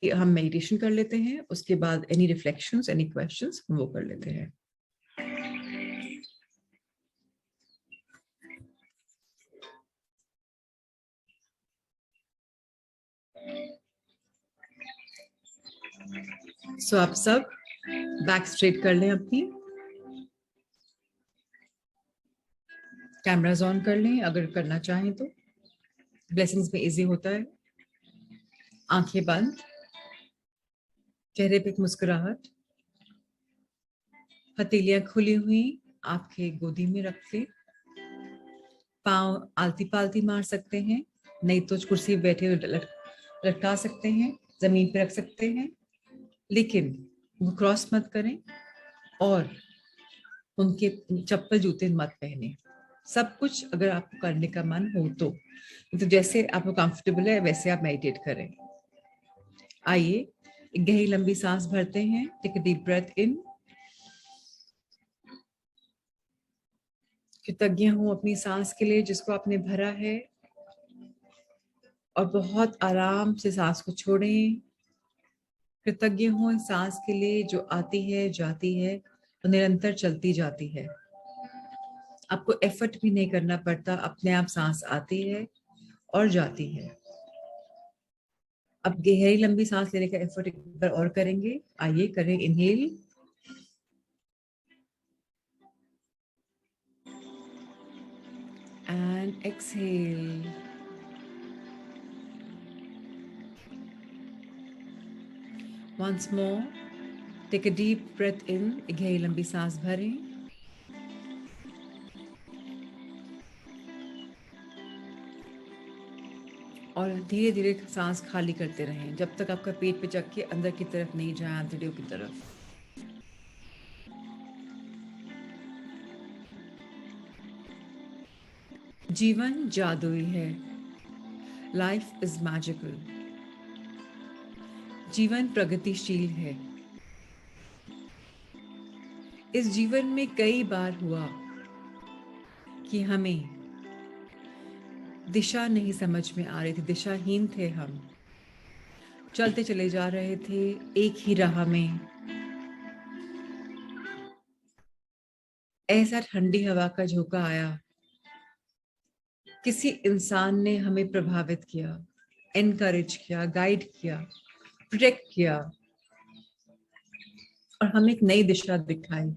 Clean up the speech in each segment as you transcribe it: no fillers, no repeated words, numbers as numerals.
हम मेडिटेशन कर लेते हैं, उसके बाद एनी रिफ्लेक्शंस, एनी क्वेश्चंस हम वो कर लेते हैं। सो आप सब बैक स्ट्रेट कर लें, अपनी कैमरास ऑन कर लें अगर करना चाहें तो, ब्लेसिंग्स में इजी होता है। आंखें बंद, चेहरे पे एक मुस्कुराहट, हथेलियां खुली हुई आपके गोदी में रख ले। पाँव आलती पालती मार सकते हैं, नहीं तो कुर्सी पे बैठे हुए लटका सकते हैं, जमीन पे रख सकते हैं, लेकिन वो क्रॉस मत करें और उनके चप्पल जूते मत पहने। सब कुछ अगर आपको करने का मन हो तो जैसे आपको कंफर्टेबल है वैसे आप मेडिटेट करें। आइए एक गहरी लंबी सांस भरते हैं। टेक अ डीप ब्रेथ इन। कृतज्ञ हूं अपनी सांस के लिए जिसको आपने भरा है, और बहुत आराम से सांस को छोड़ें। कृतज्ञ हूं सांस के लिए जो आती है, जाती है और निरंतर चलती जाती है। आपको एफर्ट भी नहीं करना पड़ता, अपने आप सांस आती है और जाती है। अब गहरी लंबी सांस लेने का एफर्ट एक बार और करेंगे। आइए करें, inhale and exhale. Once more, take a deep breath in. एक गहरी लंबी सांस भरें और धीरे धीरे सांस खाली करते रहें जब तक आपका पेट पे चक्के अंदर की तरफ नहीं जाए, आंतड़ियों की तरफ। जीवन जादुई है। Life is magical. जीवन प्रगतिशील है। इस जीवन में कई बार हुआ कि हमें दिशा नहीं समझ में आ रही थी, दिशाहीन थे हम, चलते चले जा रहे थे एक ही राह में। ऐसा ठंडी हवा का झोंका आया, किसी इंसान ने हमें प्रभावित किया, एनकरेज किया, गाइड किया, प्रोटेक्ट किया और हमें एक नई दिशा दिखाई,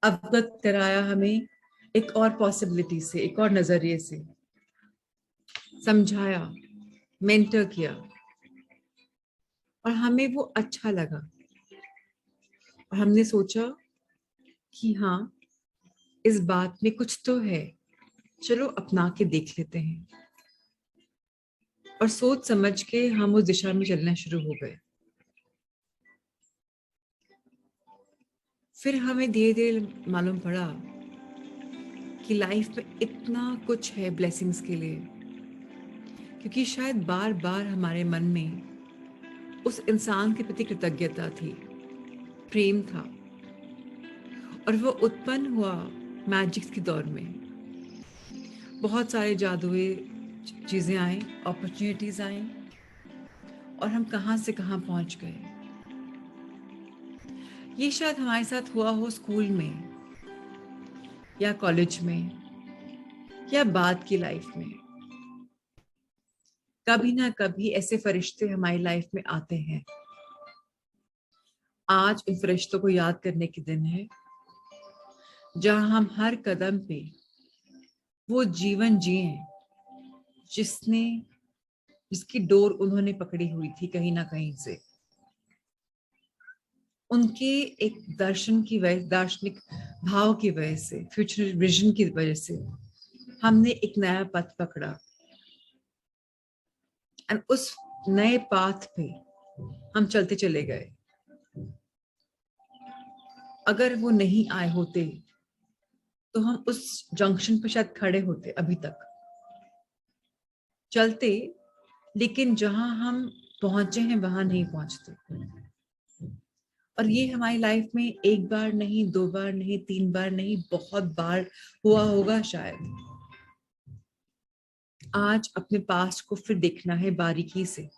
अवगत कराया हमें एक और पॉसिबिलिटी से, एक और नजरिए से, समझाया, मेंटर किया और हमें वो अच्छा लगा और हमने सोचा कि हाँ, इस बात में कुछ तो है, चलो अपना के देख लेते हैं। और सोच समझ के हम उस दिशा में चलना शुरू हो गए। फिर हमें धीरे धीरे मालूम पड़ा कि लाइफ में इतना कुछ है ब्लेसिंग्स के लिए, क्योंकि शायद बार बार हमारे मन में उस इंसान के प्रति कृतज्ञता थी, प्रेम था, और वो उत्पन्न हुआ मैजिक्स के दौर में। बहुत सारे जादुई चीजें आई, अपॉर्चुनिटीज आई और हम कहाँ से कहाँ पहुंच गए। ये शायद हमारे साथ हुआ हो स्कूल में या कॉलेज में या बाद की लाइफ में। कभी ना कभी ऐसे फरिश्ते हमारी लाइफ में आते हैं। आज उन फरिश्तों को याद करने के दिन है जहां हम हर कदम पे वो जीवन जिए जिसकी डोर उन्होंने पकड़ी हुई थी कहीं ना कहीं से। उनके एक दर्शन की वजह, दार्शनिक भाव की वजह से, फ्यूचर विजन की वजह से हमने एक नया पथ पकड़ा और उस नए पाथ पे हम चलते चले गए। अगर वो नहीं आए होते तो हम उस जंक्शन पे शायद खड़े होते अभी तक, चलते, लेकिन जहां हम पहुंचे हैं वहां नहीं पहुंचते। और ये हमारी लाइफ में एक बार नहीं, दो बार नहीं, तीन बार नहीं, बहुत बार हुआ होगा शायद। आज अपने पास्ट को फिर देखना है बारीकी से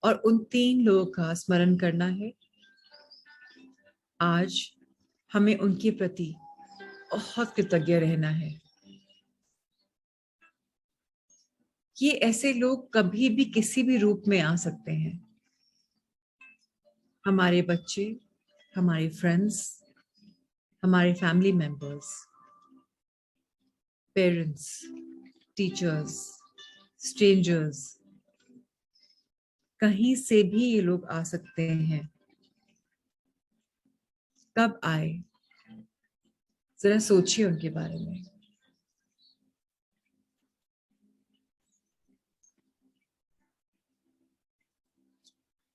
और उन 3 लोगों का स्मरण करना है। आज हमें उनके प्रति बहुत कृतज्ञ रहना है। ये ऐसे लोग कभी भी किसी भी रूप में आ सकते हैं। हमारे बच्चे, हमारे फ्रेंड्स, हमारे family members, parents, teachers, strangers, कहीं से भी ये लोग आ सकते हैं। कब आए, जरा सोचिए उनके बारे में।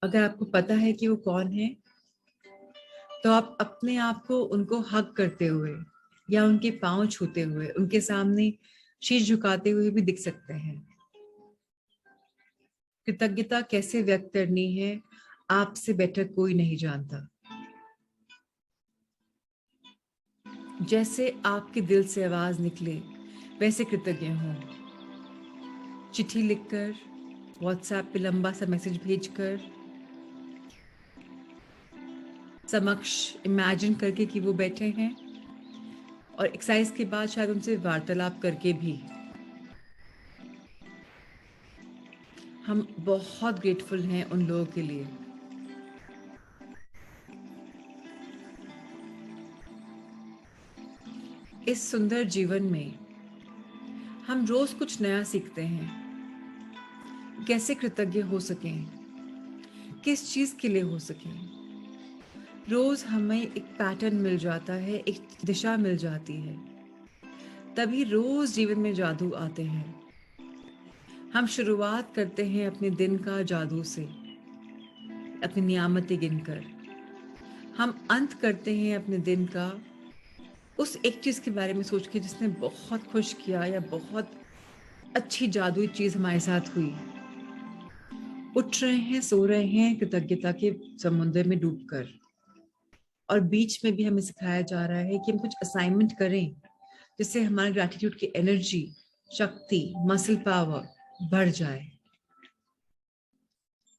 अगर आपको पता है कि वो कौन है, तो आप अपने आप को उनको हग करते हुए या उनके पांव छूते हुए, उनके सामने शीश झुकाते हुए भी दिख सकते हैं। कृतज्ञता कैसे व्यक्त करनी है, आपसे बेटर कोई नहीं जानता। जैसे आपके दिल से आवाज निकले, वैसे कृतज्ञ हों। चिट्ठी लिखकर, व्हाट्सएप पे लंबा सा मैसेज भेजकर, समक्ष इमेजिन करके कि वो बैठे हैं, और एक्सरसाइज के बाद शायद उनसे वार्तालाप करके भी हम बहुत ग्रेटफुल हैं उन लोगों के लिए। इस सुंदर जीवन में हम रोज कुछ नया सीखते हैं। कैसे कृतज्ञ हो सकें, किस चीज के लिए हो सकें। रोज हमें एक पैटर्न मिल जाता है, एक दिशा मिल जाती है, तभी रोज जीवन में जादू आते हैं। हम शुरुआत करते हैं अपने दिन का जादू से, अपनी नियामतें गिनकर। हम अंत करते हैं अपने दिन का उस एक चीज के बारे में सोच के जिसने बहुत खुश किया या बहुत अच्छी जादुई चीज हमारे साथ हुई। उठ रहे हैं, सो रहे हैं कृतज्ञता के समुद्र में डूबकर। और बीच में भी हमें सिखाया जा रहा है कि हम कुछ असाइनमेंट करें जिससे हमारे ग्रैटिट्यूड की एनर्जी, शक्ति, मसल पावर बढ़ जाए।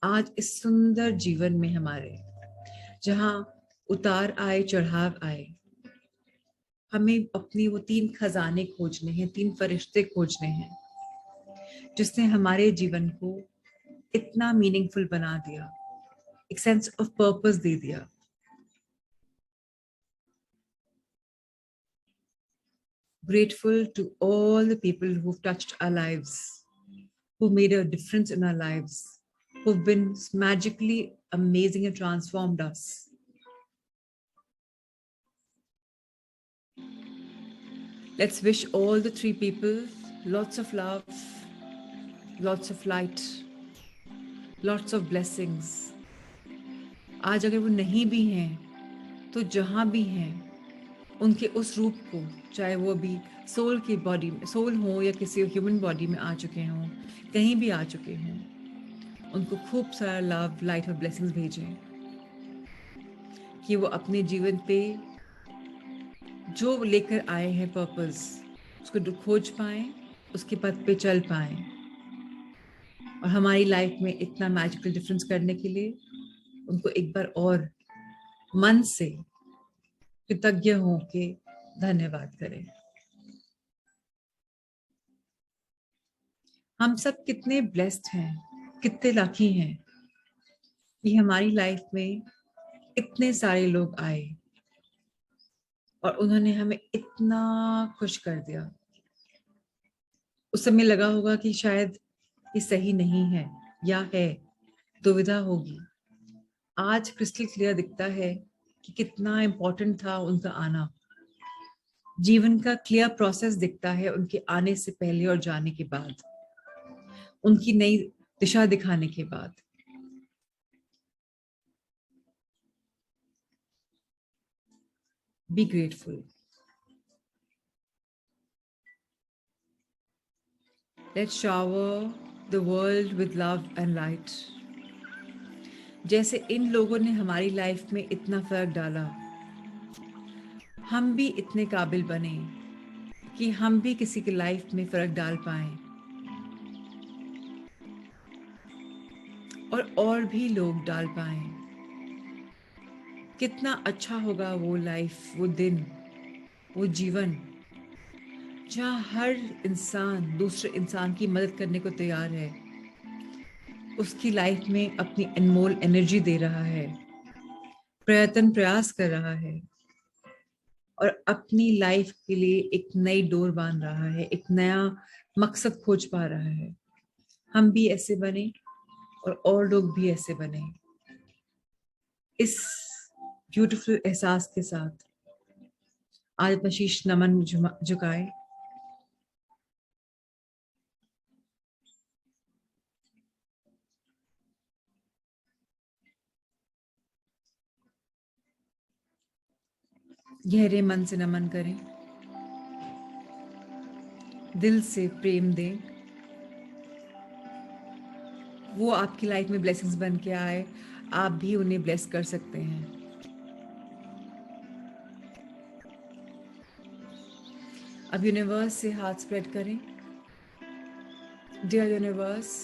आज इस सुंदर जीवन में हमारे, जहां उतार आए चढ़ाव आए, हमें अपनी वो 3 खजाने खोजने हैं, 3 फरिश्ते खोजने हैं जिसने हमारे जीवन को इतना मीनिंगफुल बना दिया, एक सेंस ऑफ पर्पस दे दिया। Grateful to all the people who've touched our lives, who made a difference in our lives, who've been magically amazing and transformed us. Let's wish all the 3 people lots of love, lots of light, lots of blessings. आज अगर वो नहीं भी हैं, तो जहां भी हैं, उनके उस रूप को, चाहे वो अभी सोल की बॉडी में, सोल हो या किसी ह्यूमन बॉडी में आ चुके हों, कहीं भी आ चुके हों, उनको खूब सारा लव, लाइट और ब्लेसिंग्स भेजें कि वो अपने जीवन पे जो लेकर आए हैं पर्पस, उसको खोज पाएं, उसके पथ पे चल पाएं, और हमारी लाइफ में इतना मैजिकल डिफरेंस करने के लिए उनको एक बार और मन से कृतज्ञ होके धन्यवाद करें। हम सब कितने ब्लेस्ड हैं, कितने लकी हैं कि हमारी लाइफ में इतने सारे लोग आए और उन्होंने हमें इतना खुश कर दिया। उस समय लगा होगा कि शायद ये सही नहीं है या है, दुविधा होगी। आज क्रिस्टल क्लियर दिखता है कि कितना इम्पोर्टेंट था उनका आना। जीवन का क्लियर प्रोसेस दिखता है उनके आने से पहले और जाने के बाद, उनकी नई दिशा दिखाने के बाद। Be grateful. Let's shower the world with love and light. जैसे इन लोगों ने हमारी लाइफ में इतना फर्क डाला, हम भी इतने काबिल बने कि हम भी किसी की लाइफ में फर्क डाल पाएं। और भी लोग डाल पाएं। कितना अच्छा होगा वो लाइफ, वो दिन, वो जीवन जहाँ हर इंसान दूसरे इंसान की मदद करने को तैयार है, उसकी लाइफ में अपनी अनमोल एनर्जी दे रहा है, प्रयास कर रहा है और अपनी लाइफ के लिए एक नई डोर बांध रहा है, एक नया मकसद खोज पा रहा है। हम भी ऐसे बने और लोग भी ऐसे बने। इस ब्यूटीफुल एहसास के साथ आज अपना शीश नमन झुकाए। गहरे मन से नमन करें, दिल से प्रेम दें। वो आपकी लाइफ में ब्लेसिंग्स बन के आए, आप भी उन्हें ब्लेस कर सकते हैं। अब यूनिवर्स से हाथ स्प्रेड करें। डियर यूनिवर्स,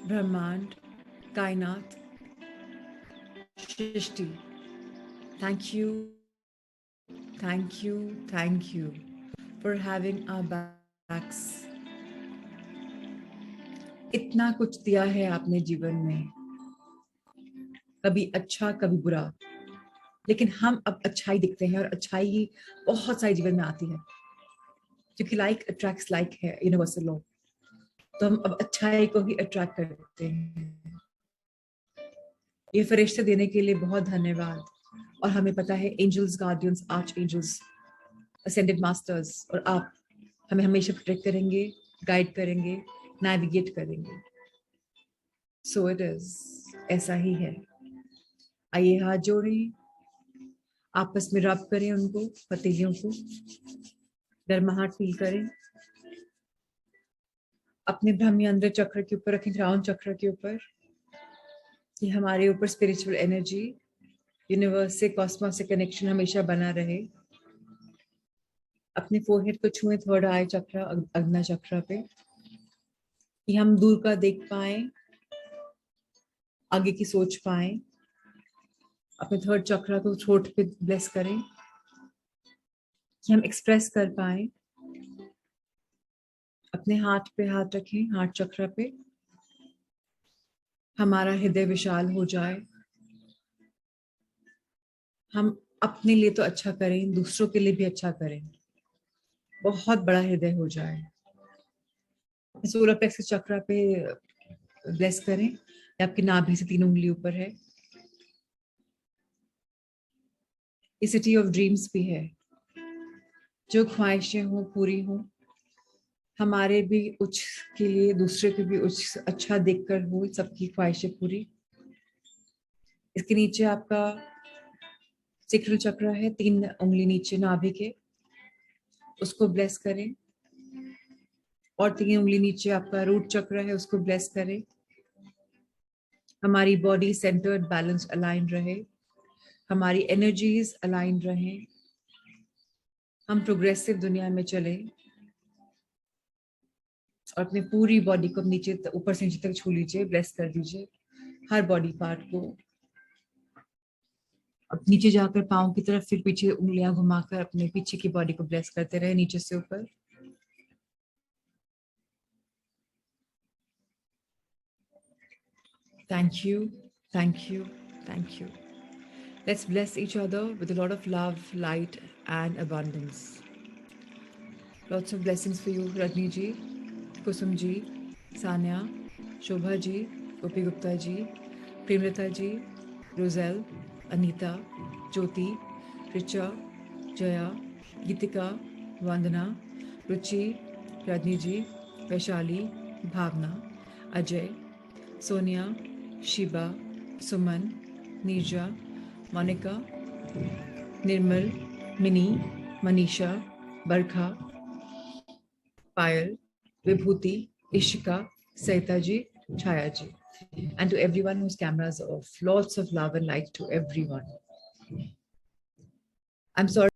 ब्रह्मांड, कायनात, सृष्टि, thank you, thank you, thank you for having our backs. इतना कुछ दिया है आपने जीवन में, कभी अच्छा कभी बुरा, लेकिन हम अब अच्छाई दिखते हैं और अच्छाई ही बहुत सारी जीवन में आती है, क्योंकि लाइक अट्रैक्ट्स लाइक है यूनिवर्सल लॉ। तो हम अब अच्छाई को ही अट्रैक्ट करते हैं। ये फरिश्ते देने के लिए बहुत धन्यवाद। और हमें पता है angels, guardians, arch angels, ascended masters और आप हमें हमेशा प्रोटेक्ट करेंगे, गाइड करेंगे, नेविगेट करेंगे। सो इट इज, ऐसा ही है। आइए हाथ जोड़ें, आपस में रब करें उनको, पतीलियों को गर्माहट फील करें। अपने ब्रह्मयंत्र चक्र के ऊपर रखें, क्राउन चक्र के ऊपर। ये हमारे ऊपर स्पिरिचुअल एनर्जी, यूनिवर्स से, कॉस्मोस से कनेक्शन हमेशा बना रहे। अपने फोरहेड को छुएं, थर्ड आई चक्र, अग्ना चक्र पे, कि हम दूर का देख पाए, आगे की सोच पाए। अपने थर्ड चक्र को थ्रोट पे ब्लेस करें, कि हम एक्सप्रेस कर पाए। अपने हाथ पे हाथ रखें, हार्ट चक्र पे, हमारा हृदय विशाल हो जाए। हम अपने लिए तो अच्छा करें, दूसरों के लिए भी अच्छा करें, बहुत बड़ा हृदय हो जाए। सोलर प्लेक्सस चक्र पे ब्लेस करें, आपकी नाभि से 3 उंगली ऊपर है। ये सिटी ऑफ ड्रीम्स भी है, जो ख्वाहिशें हो पूरी हो, हमारे भी उच्च के लिए, दूसरे के भी उच्च अच्छा देखकर हो सबकी ख्वाहिशें पूरी। इसके नीचे आपका सिक्रल चक्र है, 3 उंगली नीचे नाभि के, उसको ब्लेस करें। और 3 उंगली नीचे आपका रूट चक्र है, उसको ब्लेस करें। हमारी बॉडी सेंटर्ड, बैलेंस, अलाइन रहे, हमारी एनर्जीज अलाइन रहे, हम प्रोग्रेसिव दुनिया में चले और अपनी पूरी बॉडी को नीचे, ऊपर से नीचे तक छू लीजिए, ब्लेस कर दीजिए हर बॉडी पार्ट को। अब नीचे जाकर पाँव की तरफ, फिर पीछे उंगलियां घुमाकर अपने पीछे की बॉडी को ब्लेस करते रहे, नीचे से ऊपर। Thank you, thank you, thank you. Let's bless each other with a lot of love, light, and abundance. Lots of blessings for you, Rajni ji, Kusum ji, Sanya, Shobha ji, Gopi Gupta ji, Premlata ji, Roselle, Anita, Jyoti, Richa, Jaya, Geetika, Vandana, Ruchi, Rajni ji, Vaishali, Bhavna, Ajay, Sonia, Shiba, Suman, Neerja, Monica, Nirmal, Mini, Manisha, Barkha, Payal, Vibhuti, Ishika, Saita ji, Chaya ji. And to everyone whose cameras are off, lots of love and light to everyone. I'm sorry